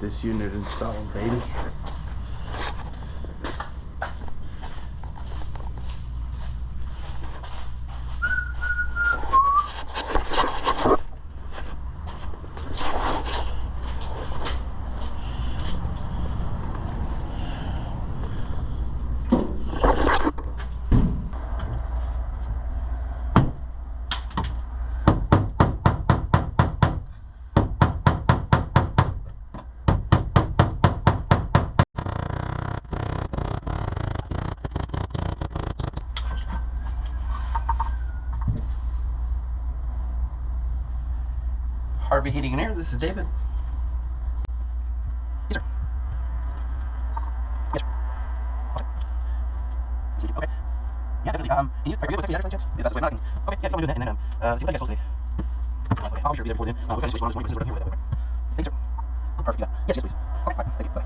this unit installed, baby. Harvey Heating and Air, this is David. Yes, sir. Yes, sir. Okay. Yeah, definitely. Can you able to text me the address by chance? If that's the way, okay, yeah, if you want to do that, and then, seems like I got supposed to be. Okay, I'll be sure to be there before then. We'll try to switch one of those 20% here with that way. Thanks, sir. Perfect, you got it. Yes, please. Okay, bye. Thank you. Bye.